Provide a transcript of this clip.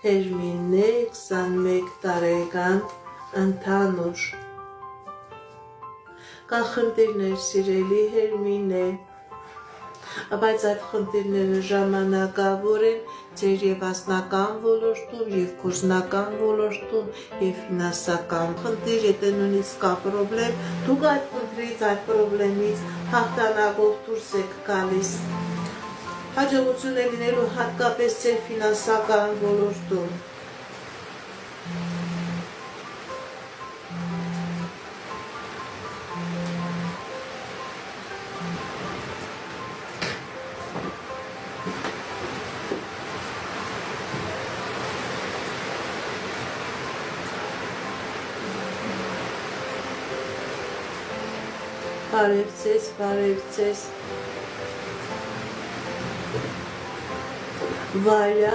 Հերմինե 21 տարեկան ընդհանուր կան խնդիրներ սիրելի Հերմինե, բայց այդ խնդիրները ժամանակավոր են ձեր և անձնական ոլորտում, և գործնական ոլորտում, և ֆինանսական խնդիր, եթե նույնիսկ կա պրոբլեմ, դուք այդ խնդրից, այդ պրոբլեմից հաղթանակով դուրս եք գալիս։ Հաջողություն է լինելու հատկապես ձեր ֆինանսական ոլորտում։ Բարև ձեզ, Վարյա